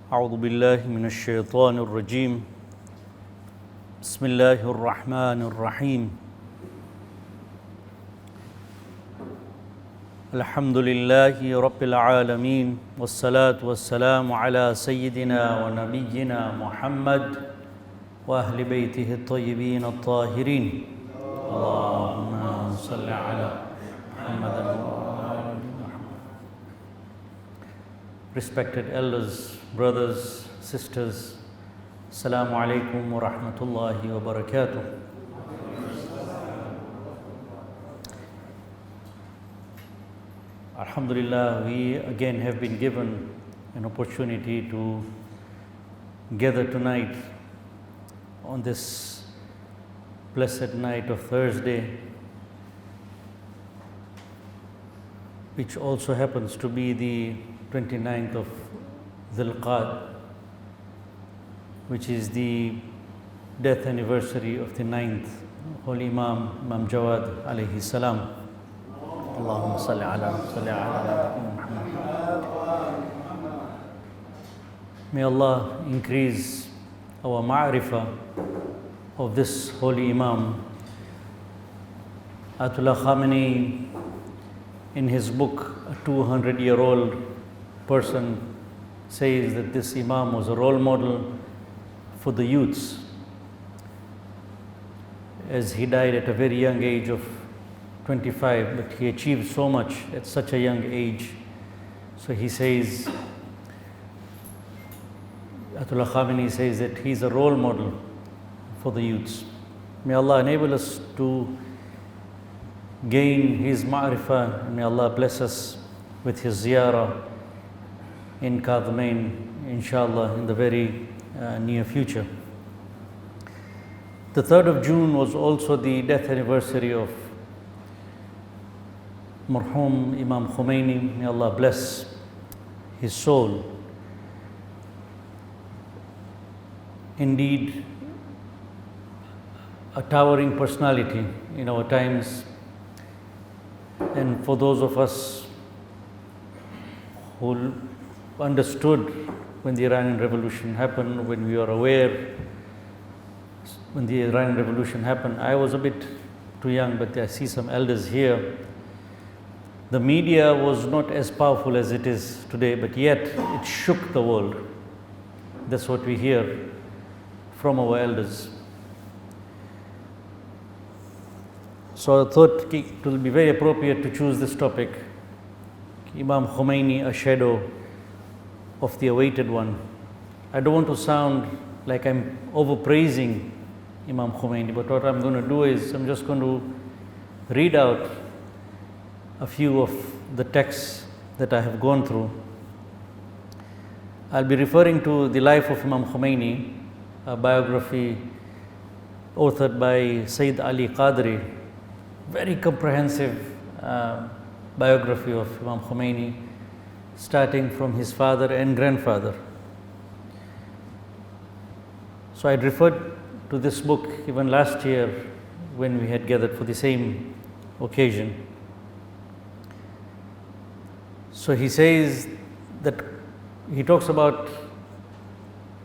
أعوذ بالله من الشيطان الرجيم بسم الله الرحمن الرحيم الحمد لله رب العالمين والصلاة والسلام على سيدنا ونبينا محمد وأهل بيته الطيبين الطاهرين اللهم صل على محمد. Respected elders, brothers, sisters, Assalamu alaikum wa rahmatullahi wa barakatuh. Alhamdulillah, we again have been given an opportunity to gather tonight on this blessed night of Thursday, which also happens to be the 29th of Dhul Qa'd, which is the death anniversary of the 9th Holy Imam Jawad alayhi salam. Allahumma salli ala Muhammad. May Allah increase our ma'rifah of this Holy Imam. Ayatollah Khomeini, in his book, a 200-year-old person, says that this Imam was a role model for the youths, as he died at a very young age of 25, but he achieved so much at such a young age. So he says, Ayatollah Khomeini says that he is a role model for the youths. May Allah enable us to gain his ma'rifah, and may Allah bless us with his ziyarah in Kadmain, inshallah, in the very near future. The 3rd of June was also the death anniversary of Marhum Imam Khomeini. May Allah bless his soul. Indeed, a towering personality in our times, and for those of us who understood when the Iranian Revolution happened, when we were aware when the Iranian Revolution happened. I was a bit too young, but I see some elders here. The media was not as powerful as it is today, but yet it shook the world. That's what we hear from our elders. So I thought it will be very appropriate to choose this topic, Imam Khomeini, a shadow of the awaited one. I don't want to sound like I'm overpraising Imam Khomeini, but what I'm going to do is I'm just going to read out a few of the texts that I have gone through. I'll be referring to the life of Imam Khomeini, a biography authored by Sayyid Ali Qadri, very comprehensive biography of Imam Khomeini, starting from his father and grandfather. So I referred to this book even last year when we had gathered for the same occasion. So he says that he talks about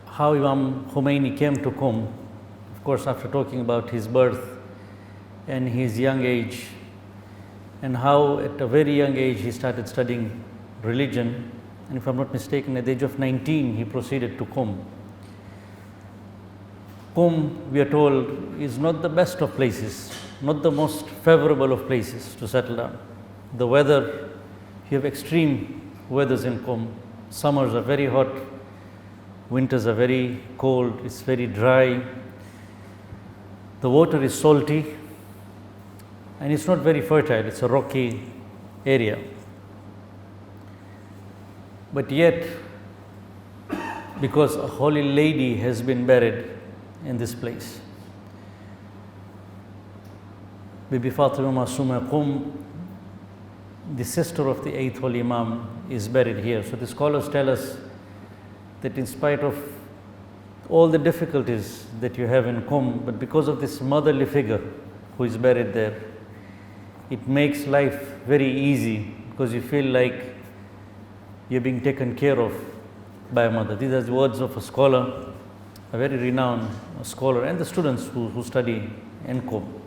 how Imam Khomeini came to Qom, of course after talking about his birth and his young age, and how at a very young age he started studying religion, and if I'm not mistaken, at the age of 19 he proceeded to Qom. Qom, we are told, is not the best of places, not the most favorable of places to settle down. The weather, you have extreme weathers in Qom. Summers are very hot, winters are very cold, it's very dry. The water is salty, and it's not very fertile, it's a rocky area. But yet, because a holy lady has been buried in this place, Bibi Fatima Masuma Qum, the sister of the 8th Holy Imam, is buried here. So the scholars tell us that in spite of all the difficulties that you have in Qum, but because of this motherly figure who is buried there, it makes life very easy, because you feel like you're being taken care of by a mother. These are the words of a scholar, a very renowned scholar, and the students who study in Qom.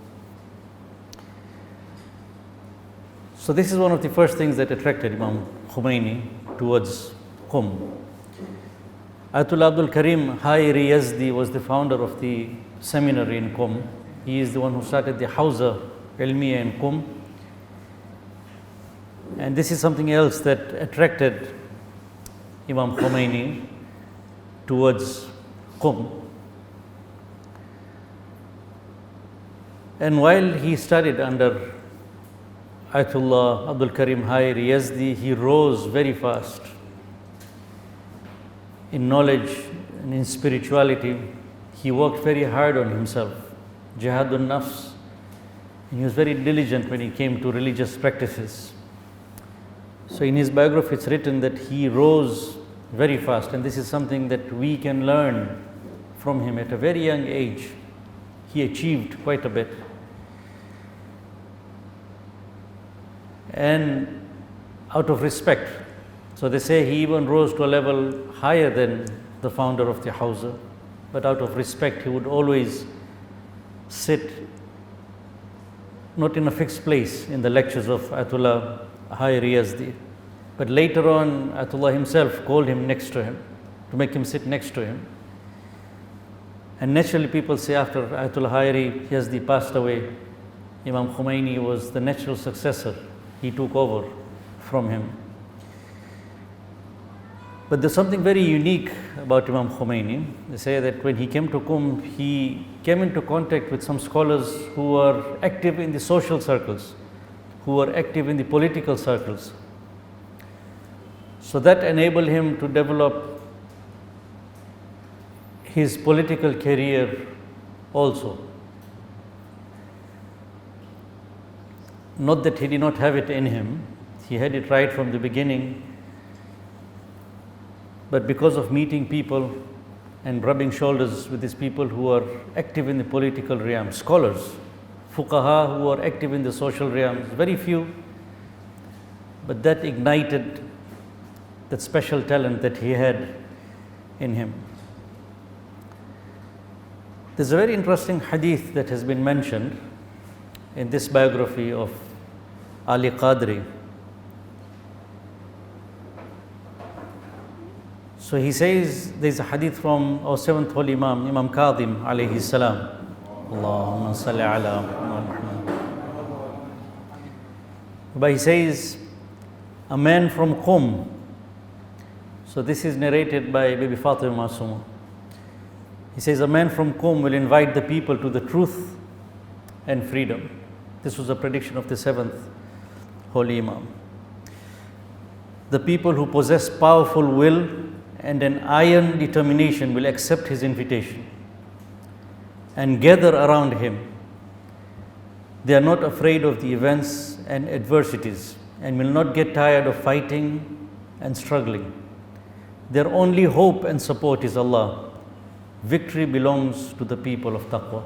So this is one of the first things that attracted Imam Khomeini towards Qom. Ayatollah Abdul Karim Hayri Yazdi was the founder of the seminary in Qom. He is the one who started the Hawza Ilmiya in Qom. And this is something else that attracted Imam Khomeini towards Qom. And while he studied under Ayatollah Abdul Karim Hayri Yazdi, he rose very fast in knowledge and in spirituality. He worked very hard on himself, jihadun nafs, and he was very diligent when he came to religious practices. So in his biography it's written that he rose very fast, and this is something that we can learn from him. At a very young age, he achieved quite a bit. And out of respect, so they say he even rose to a level higher than the founder of the Hawza, but out of respect he would always sit not in a fixed place in the lectures of Ayatollah Hayri Yazdi, but later on Ayatollah himself called him next to him to make him sit next to him. And naturally people say after Ayatollah Hayri Yazdi passed away, Imam Khomeini was the natural successor. He took over from him. But there's something very unique about Imam Khomeini. They say that when he came to Qom, he came into contact with some scholars who were active in the social circles, who were active in the political circles. So that enabled him to develop his political career also. Not that he did not have it in him, he had it right from the beginning, but because of meeting people and rubbing shoulders with these people who are active in the political realm, scholars, fuqaha who are active in the social realms, very few, but that ignited that special talent that he had in him. There's a very interesting hadith that has been mentioned in this biography of Ali Qadri. So he says, there's a hadith from our seventh holy Imam, Imam Kadhim alayhi salam. Allahumma salli ala Muhammad. But he says, a man from Qom. So this is narrated by Bibi Fatima Masuma. He says, a man from Qom will invite the people to the truth and freedom. This was a prediction of the seventh holy Imam. The people who possess powerful will and an iron determination will accept his invitation and gather around him. They are not afraid of the events and adversities and will not get tired of fighting and struggling. Their only hope and support is Allah. Victory belongs to the people of taqwa.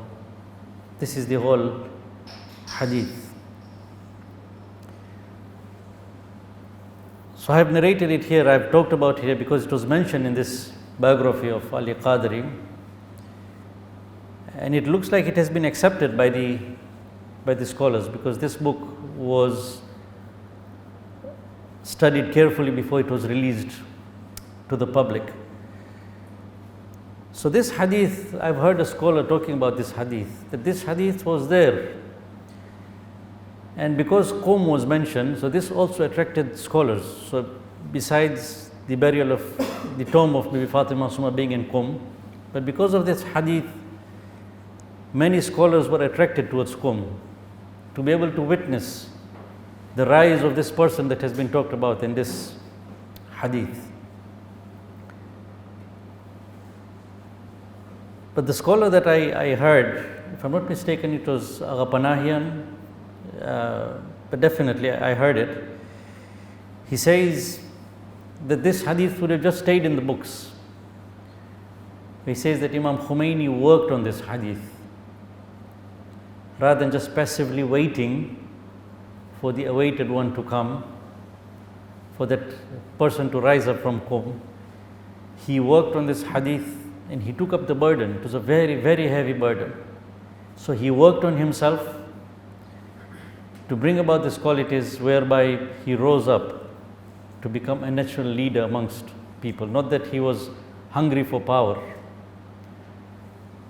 This is the whole hadith. So I have narrated it here, I have talked about it here because it was mentioned in this biography of Ali Qadri, and it looks like it has been accepted by the scholars, because this book was studied carefully before it was released to the public. So this hadith, I've heard a scholar talking about this hadith, that this hadith was there. And because Qom was mentioned, so this also attracted scholars. So besides the burial of the tomb of Bibi Fatima Masuma being in Qom, but because of this hadith, many scholars were attracted towards Qom to be able to witness the rise of this person that has been talked about in this hadith. But the scholar that I heard, if I'm not mistaken, it was Agha but definitely I heard it. He says that this hadith would have just stayed in the books. He says that Imam Khomeini worked on this hadith rather than just passively waiting for the awaited one to come, for that person to rise up from Qom. he worked on this hadith and he took up the burden. It was a very, very heavy burden. So he worked on himself to bring about these qualities whereby he rose up to become a natural leader amongst people. Not that he was hungry for power.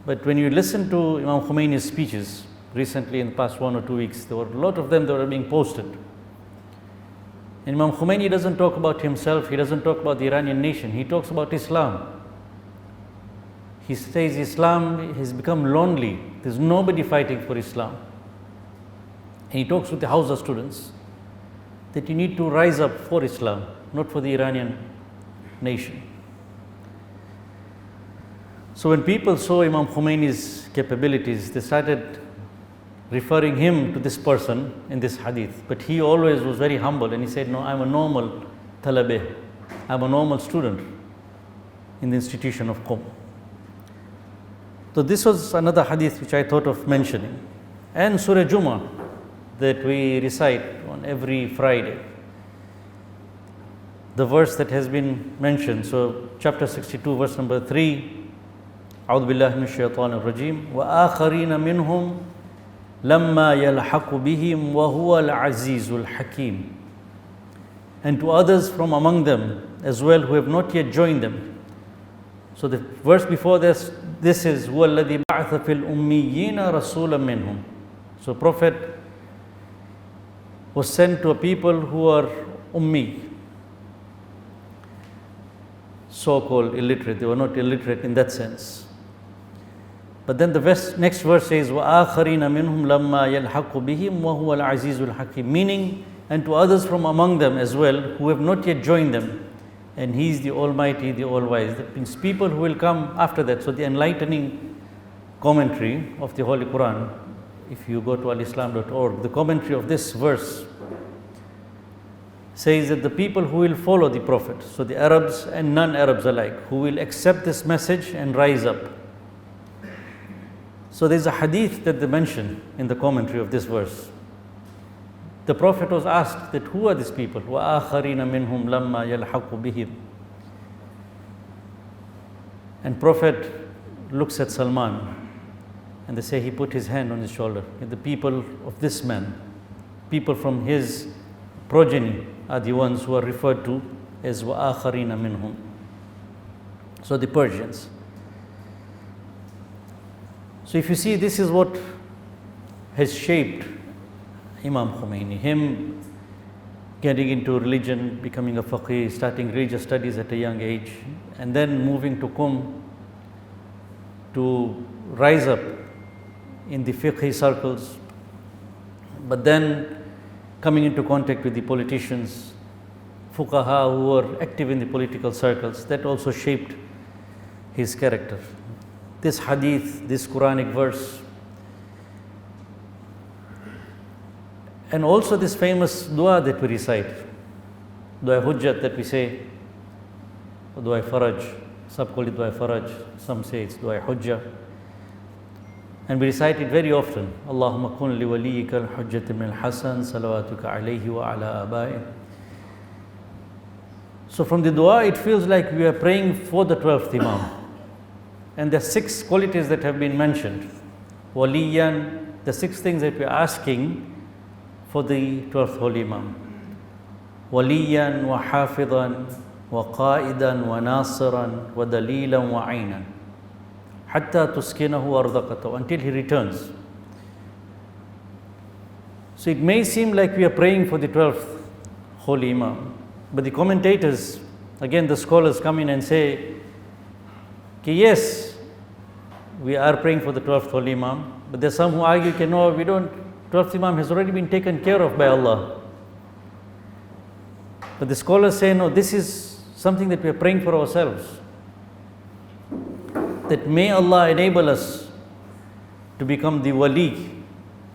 But when you listen to Imam Khomeini's speeches recently in the past 1 or 2 weeks, there were a lot of them that were being posted. And Imam Khomeini doesn't talk about himself, he doesn't talk about the Iranian nation, he talks about Islam. He says Islam has become lonely, there's nobody fighting for Islam. And he talks with the Hausa students that you need to rise up for Islam, not for the Iranian nation. So when people saw Imam Khomeini's capabilities, they started referring him to this person in this hadith. But he always was very humble and he said, no, I'm a normal talabeh, I'm a normal student in the institution of Qom. So this was another hadith which I thought of mentioning. And Surah Jummah that we recite on every Friday. The verse that has been mentioned, so chapter 62 verse number 3, أعوذ بالله من الشيطان الرجيم وآخرين منهم لما يلحق بهم وهو العزيز الحكيم. And to others from among them as well who have not yet joined them. So the verse before this is هو الذي بعث في الأميين رسولا منهم. So Prophet was sent to a people who are ummi, so-called illiterate. They were not illiterate in that sense. But then the next verse says, وَآخَرِينَ مِنْهُمْ لَمَّا يَلْحَقُ بِهِمْ وَهُوَ الْعَزِيزُ الْحَكِيمُ. Meaning, and to others from among them as well, who have not yet joined them. And He is the Almighty, the All-Wise. That means people who will come after that. So the enlightening commentary of the Holy Quran, if you go to alislam.org, the commentary of this verse says that the people who will follow the Prophet, so the Arabs and non-Arabs alike, who will accept this message and rise up. So there's a hadith that they mention in the commentary of this verse. The Prophet was asked that who are these people? وَآخَرِينَ مِنْهُمْ لَمَّا يَلْحَقُ بِهِمْ. And Prophet looks at Salman and they say he put his hand on his shoulder. The people of this man, people from his progeny are the ones who are referred to as وَآخَرِينَ مِنْهُمْ. So the Persians. So if you see, this is what has shaped Imam Khomeini, him getting into religion, becoming a faqih, starting religious studies at a young age, and then moving to Qom to rise up in the fiqh circles, but then coming into contact with the politicians, fuqaha who were active in the political circles. That also shaped his character. This hadith, this Quranic verse, and also this famous dua that we recite, dua hujjat that we say, or dua faraj, some call it dua faraj, some say it's dua hujjah, and we recite it very often. Allahumma kun li waliyika al-hujjat min al-hasan salawatuka alayhi wa ala abai. So from the dua it feels like we are praying for the 12th Imam. And there are 6 qualities that have been mentioned. Waliyan, the 6 things that we are asking for the 12th Holy Imam. Waliyan wa hafidan wa qa'idan wa nasiran wa dalilan wa aynan. Hatta tuskinahu ardaqatahu, until he returns. So it may seem like we are praying for the 12th Holy Imam. But the commentators, again the scholars come in and say, okay, yes, we are praying for the 12th Holy Imam, but there are some who argue, okay, no, we don't, 12th Imam has already been taken care of by Allah. But the scholars say, no, this is something that we are praying for ourselves. That may Allah enable us to become the wali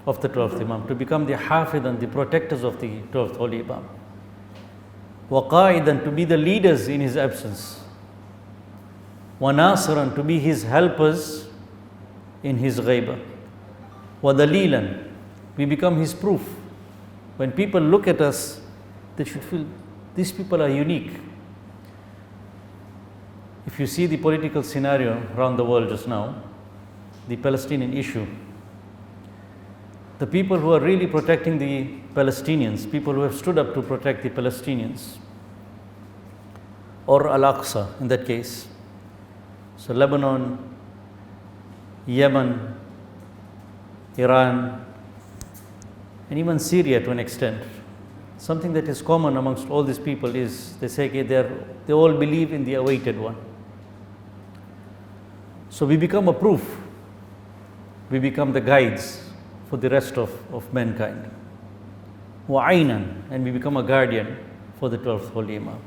of the 12th Imam, to become the hafid and the protectors of the 12th Holy Imam. Waqa'idan, to be the leaders in his absence. Wa nasiran, to be his helpers in his ghaibah. Wa dalilan, we become his proof. When people look at us, they should feel these people are unique. If if you see the political scenario around the world just now, the Palestinian issue, the people who are really protecting the Palestinians, people who have stood up to protect the Palestinians, or Al-Aqsa in that case, so Lebanon, Yemen, Iran, and even Syria to an extent. Something that is common amongst all these people is they say they all believe in the awaited one. So we become a proof, we become the guides for the rest of mankind. Wa'aynan, and we become a guardian for the 12th Holy Imam.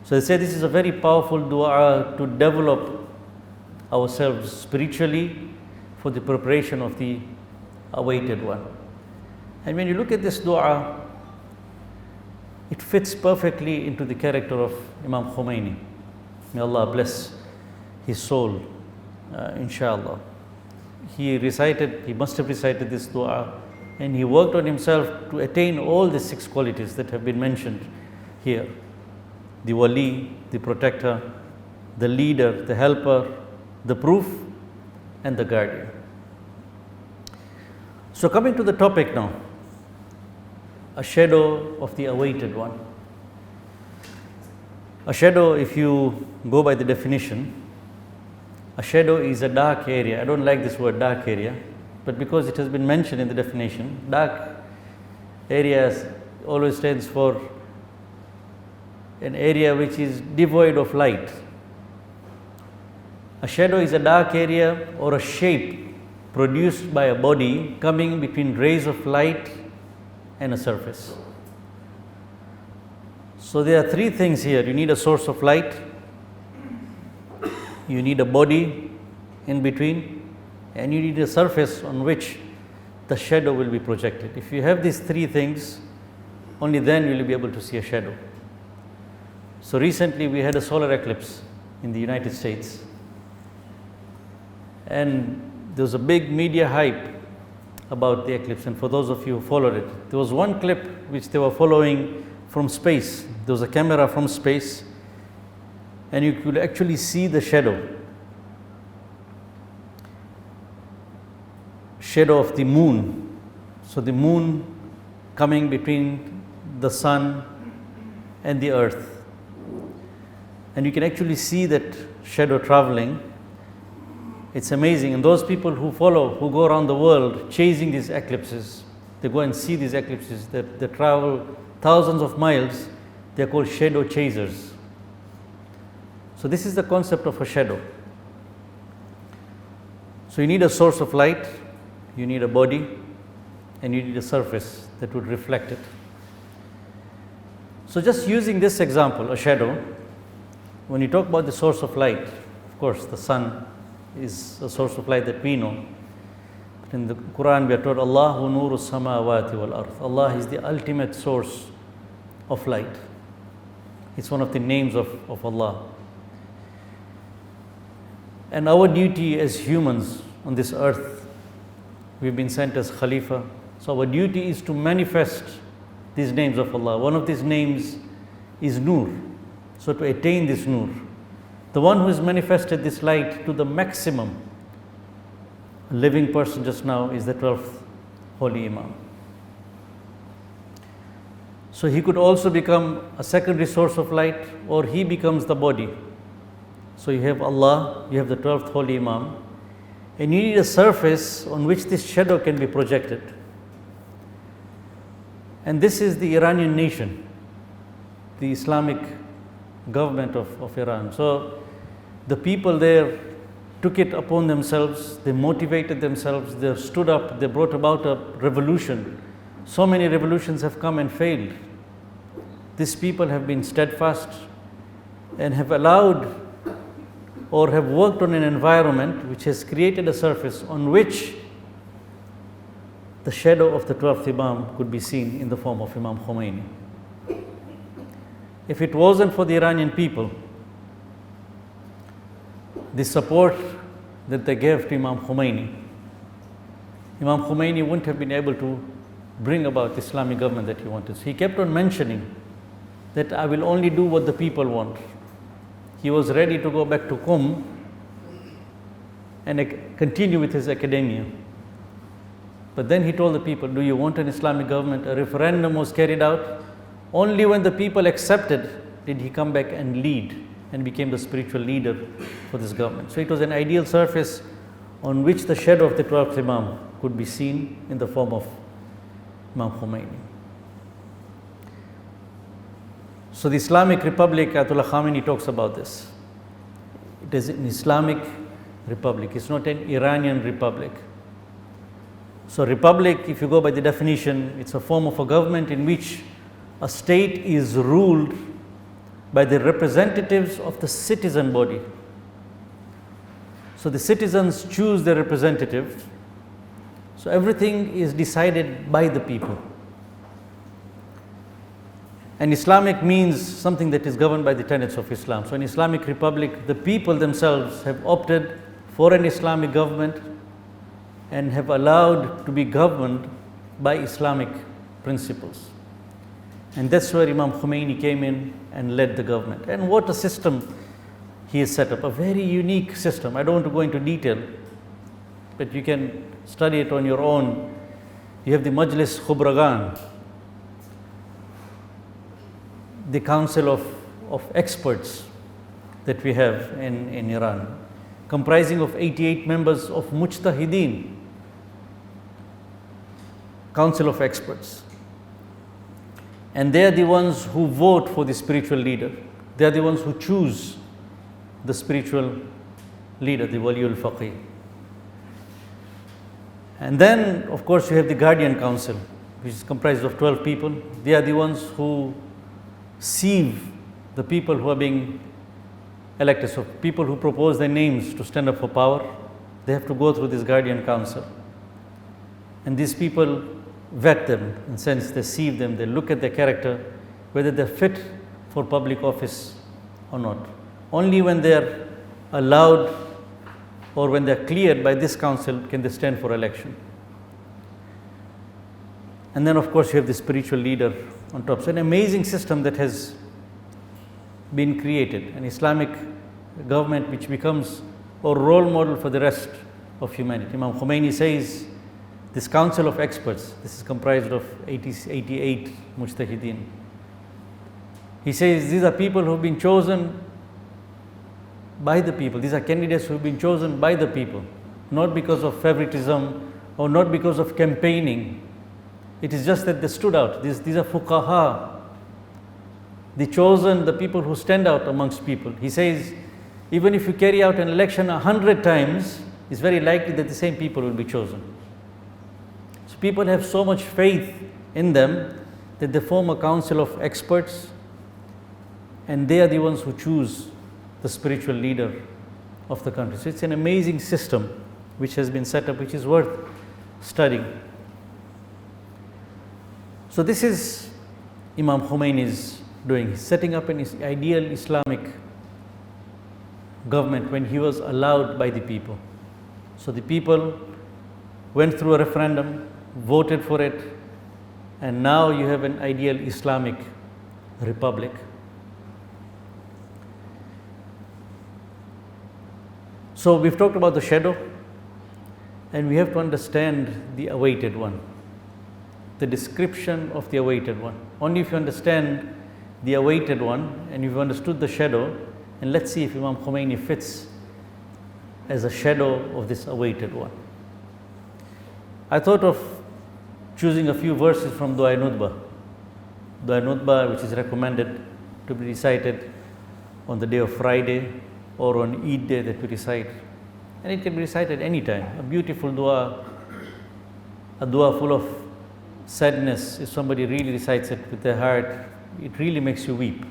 So they say this is a very powerful dua to develop ourselves spiritually for the preparation of the awaited one. And when you look at this dua, it fits perfectly into the character of Imam Khomeini. May Allah bless his soul, inshallah. He must have recited this dua, and he worked on himself to attain all the 6 qualities that have been mentioned here: the wali, the protector, the leader, the helper, the proof, and the guardian. So coming to the topic now, a shadow of the awaited one. A shadow, if you go by the definition, a shadow is a dark area. I don't like this word dark area, but because it has been mentioned in the definition, dark areas always stands for an area which is devoid of light. A shadow is a dark area or a shape produced by a body coming between rays of light and a surface. So there are 3 things here. You need a source of light, you need a body in between, and you need a surface on which the shadow will be projected. If you have these 3 things, only then will you be able to see a shadow. So recently we had a solar eclipse in the United States, and there was a big media hype about the eclipse. And for those of you who followed it, there was one clip which they were following from space. There was a camera from space, and you could actually see the shadow of the moon. So the moon coming between the sun and the earth, and you can actually see that shadow traveling. It's amazing. And those people who go around the world chasing these eclipses, they go and see these eclipses, they travel thousands of miles. They're called shadow chasers. So this is the concept of a shadow. So you need a source of light, you need a body, and you need a surface that would reflect it. So just using this example, a shadow, when you talk about the source of light, of course the sun is a source of light that we know. But in the Quran we are told, Allahu nuru samawati wal ardh. Allah is the ultimate source of light. It's one of the names of Allah. And our duty as humans on this earth, we've been sent as Khalifa. So our duty is to manifest these names of Allah. One of these names is Nur. So to attain this Nur, the one who has manifested this light to the maximum, a living person just now, is the 12th Holy Imam. So he could also become a secondary source of light, or he becomes the body. So you have Allah, you have the 12th Holy Imam, and you need a surface on which this shadow can be projected. And this is the Iranian nation, the Islamic government of Iran. So the people there took it upon themselves, they motivated themselves, they stood up, they brought about a revolution. So many revolutions have come and failed. These people have been steadfast and have allowed or have worked on an environment which has created a surface on which the shadow of the 12th Imam could be seen in the form of Imam Khomeini. If it wasn't for the Iranian people, the support that they gave to Imam Khomeini wouldn't have been able to bring about the Islamic government that he wanted. So he kept on mentioning that I will only do what the people want. he was ready to go back to Qom and continue with his academia. But then he told the people, do you want an Islamic government? A referendum was carried out. Only when the people accepted did he come back and lead and became the spiritual leader for this government. So it was an ideal surface on which the shadow of the 12th Imam could be seen in the form of Imam Khomeini. So the Islamic Republic, Ayatollah Khomeini talks about this. It is an Islamic republic, it's not an Iranian republic. So republic, if you go by the definition, it's a form of a government in which a state is ruled by the representatives of the citizen body. So the citizens choose their representatives. So everything is decided by the people. And Islamic means something that is governed by the tenets of Islam. So in Islamic Republic, the people themselves have opted for an Islamic government and have allowed to be governed by Islamic principles. And that's where Imam Khomeini came in and led the government. And what a system he has set up, a very unique system. I don't want to go into detail, but you can study it on your own. You have the Majlis Khubragan, the council of experts that we have in Iran, comprising of 88 members of Mujtahideen, council of experts. And they are the ones who vote for the spiritual leader. They are the ones who choose the spiritual leader, the Waliul Faqih. And then, of course, you have the Guardian Council, which is comprised of 12 people. They are the ones who sieve the people who are being elected. So people who propose their names to stand up for power, they have to go through this Guardian Council. And these people vet them, in a sense, they sieve them, they look at their character, whether they're fit for public office or not. Only when they're allowed or when they're cleared by this council can they stand for election. And then, of course, you have the spiritual leader on top. So an amazing system that has been created, an Islamic government which becomes a role model for the rest of humanity. Imam Khomeini says, this council of experts, this is comprised of 88 mujtahideen. He says these are people who have been chosen by the people. These are candidates who have been chosen by the people, not because of favoritism or not because of campaigning. It is just that they stood out. These are fuqaha, the chosen, the people who stand out amongst people. He says, even if you carry out an election 100 times, it's very likely that the same people will be chosen. So people have so much faith in them that they form a council of experts, and they are the ones who choose the spiritual leader of the country. So it's an amazing system which has been set up, which is worth studying. So this is Imam Khomeini's doing. He's setting up an ideal Islamic government when he was allowed by the people. So the people went through a referendum, voted for it, and now you have an ideal Islamic republic. So we've talked about the shadow, and we have to understand the awaited one, the description of the awaited one. Only if you understand the awaited one and you've understood the shadow, and let's see if Imam Khomeini fits as a shadow of this awaited one. I thought of choosing a few verses from Dua Nutbah. Dua Nutbah, which is recommended to be recited on the day of Friday or on Eid day that we recite. And it can be recited anytime. A beautiful dua, a dua full of sadness. If somebody really recites it with their heart, it really makes you weep.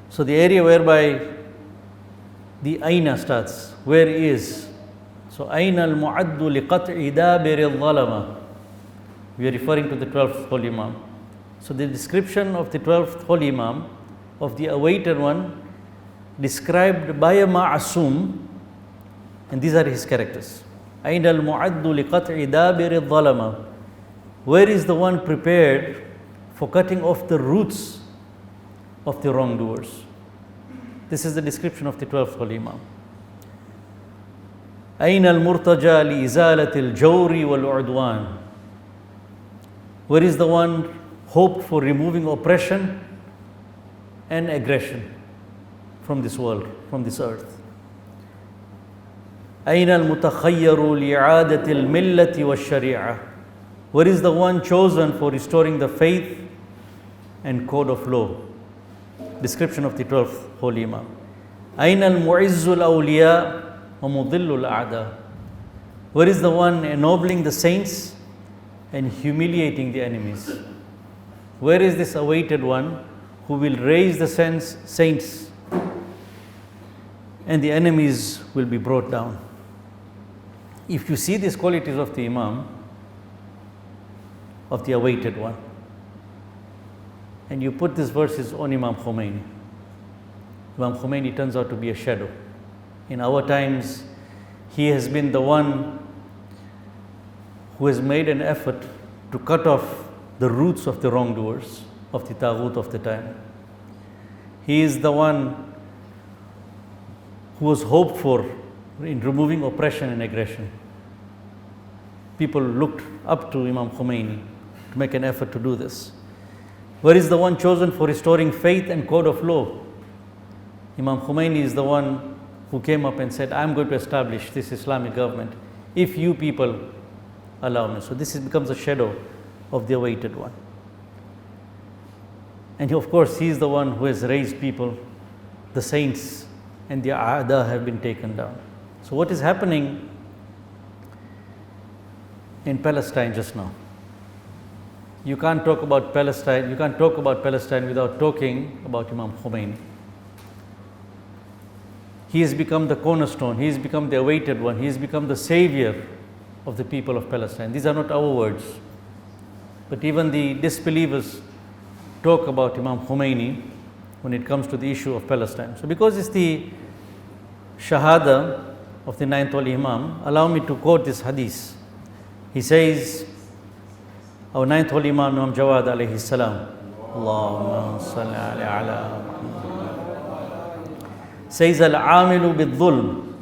So the area whereby the aina starts, where is? So aina al-mu'addu liqat'i dabir al-zalama. We are referring to the 12th Holy Imam. So the description of the 12th Holy Imam, of the awaited one, described by a ma'asum, and these are his characters. Aina al-mu'addu liqat'i dabir al-zalama. Where is the one prepared for cutting off the roots of the wrongdoers. This is the description of the 12th Holy Imam. أين المرتجى لإزالة الجور والعدوان? Where is the one hoped for removing oppression and aggression from this world, from this earth? أين المتخير لإعادة الملة والشريعة? Where is the one chosen for restoring the faith and code of law? Description of the 12th Holy Imam. أين المعز الأولياء ومضل الأعداء? Where is the one ennobling the saints and humiliating the enemies? Where is this awaited one who will raise the saints and the enemies will be brought down? If you see these qualities of the Imam, of the awaited one, and you put these verses on Imam Khomeini, Imam Khomeini turns out to be a shadow. In our times, he has been the one who has made an effort to cut off the roots of the wrongdoers, of the Taghut of the time. He is the one who was hoped for in removing oppression and aggression. People looked up to Imam Khomeini to make an effort to do this. Where is the one chosen for restoring faith and code of law? Imam Khomeini is the one who came up and said, I am going to establish this Islamic government if you people allow me. So this becomes a shadow of the awaited one. And of course, he is the one who has raised people, the saints and the A'da have been taken down. So what is happening in Palestine just now? You can't talk about Palestine without talking about Imam Khomeini. He has become the cornerstone, he has become the awaited one, he has become the savior of the people of Palestine. These are not our words, but even the disbelievers talk about Imam Khomeini when it comes to the issue of Palestine. So because it's the Shahada of the 9th Holy Imam, allow me to quote this hadith. He says, our 9th Holy Imam, Imam Jawad alayhi salam, Allahumma salli ala says, al-amilu bil-dhulm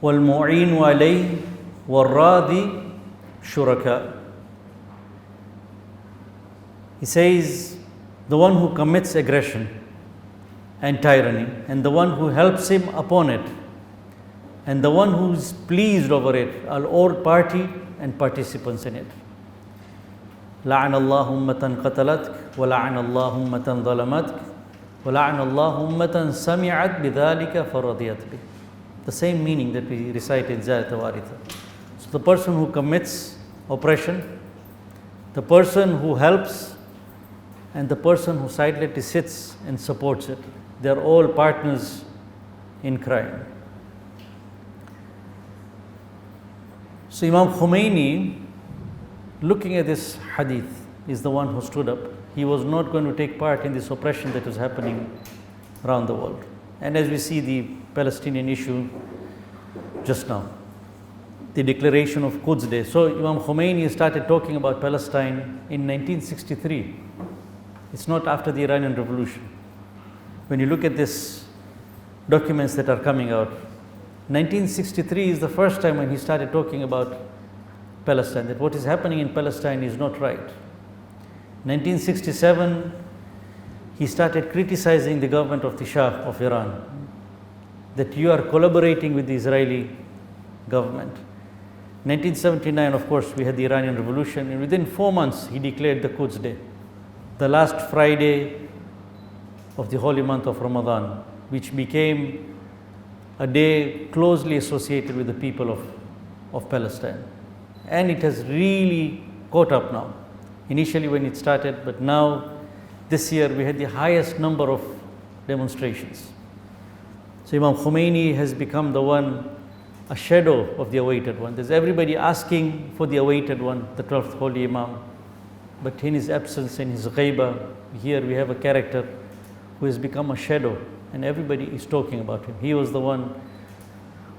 wal-mu'inu alayh wal-radi shuraka. He says, the one who commits aggression and tyranny, and the one who helps him upon it, and the one who is pleased over it, are all party and participants in it. لعن الله أمة قتلتك ولعن الله أمة ظلمتك ولعن الله أمة سمعت بذلك فرضيت به. The same meaning that we recite in Zayat Waritha. So the person who commits oppression, the person who helps, and the person who silently sits and supports it, they are all partners in crime. So Imam Khomeini, looking at this hadith, is the one who stood up. He was not going to take part in this oppression that was happening around the world. And as we see the Palestinian issue just now, the declaration of Quds Day. So Imam Khomeini started talking about Palestine in 1963. It's not after the Iranian Revolution. When you look at these documents that are coming out, 1963 is the first time when he started talking about Palestine, that what is happening in Palestine is not right. 1967, he started criticizing the government of the Shah of Iran, that you are collaborating with the Israeli government. 1979, of course, we had the Iranian Revolution, and within 4 months, he declared the Quds Day, the last Friday of the holy month of Ramadan, which became a day closely associated with the people of Palestine. And it has really caught up now. Initially when it started, but now this year we had the highest number of demonstrations. So Imam Khomeini has become the one, a shadow of the awaited one. There's everybody asking for the awaited one, the 12th Holy Imam. But in his absence, in his ghaiba, here we have a character who has become a shadow, and everybody is talking about him. He was the one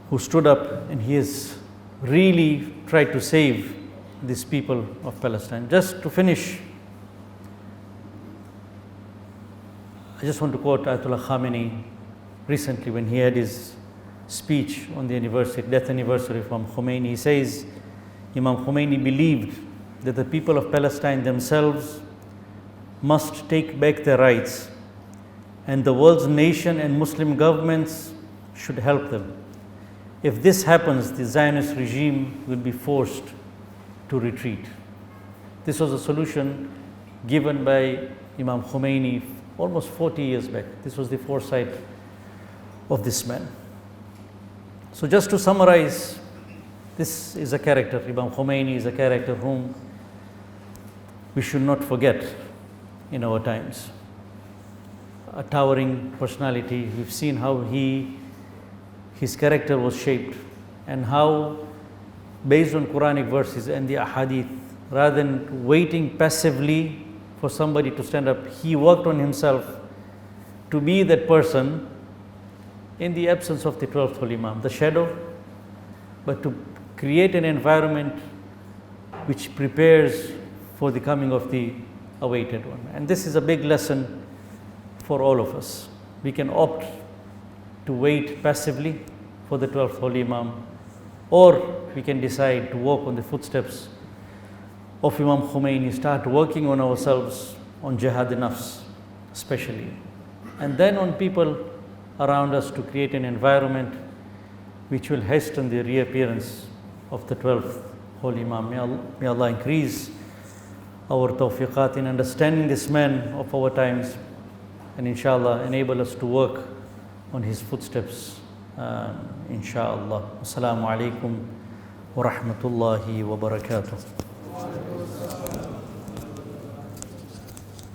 who stood up, and he has really tried to save these people of Palestine. Just to finish, I just want to quote Ayatollah Khomeini recently when he had his speech on the death anniversary of Imam Khomeini. He says, Imam Khomeini believed that the people of Palestine themselves must take back their rights, and the world's nation and Muslim governments should help them. If this happens, the Zionist regime will be forced to retreat. This was a solution given by Imam Khomeini almost 40 years back. This was the foresight of this man. So just to summarize, this is a character, Imam Khomeini is a character whom we should not forget in our times. A towering personality. We've seen how his character was shaped, and how, based on Quranic verses and the ahadith, rather than waiting passively for somebody to stand up, he worked on himself to be that person in the absence of the 12th Holy Imam, the shadow, but to create an environment which prepares for the coming of the awaited one. And this is a big lesson for all of us. We can opt to wait passively for the 12th Holy Imam, or we can decide to walk on the footsteps of Imam Khomeini, start working on ourselves, on jihad nafs especially, and then on people around us, to create an environment which will hasten the reappearance of the 12th Holy Imam. May Allah increase our tawfiqat in understanding this man of our times, and inshallah enable us to work on his footsteps, inshallah. Assalamu alaikum wa rahmatullahi wa barakatuh.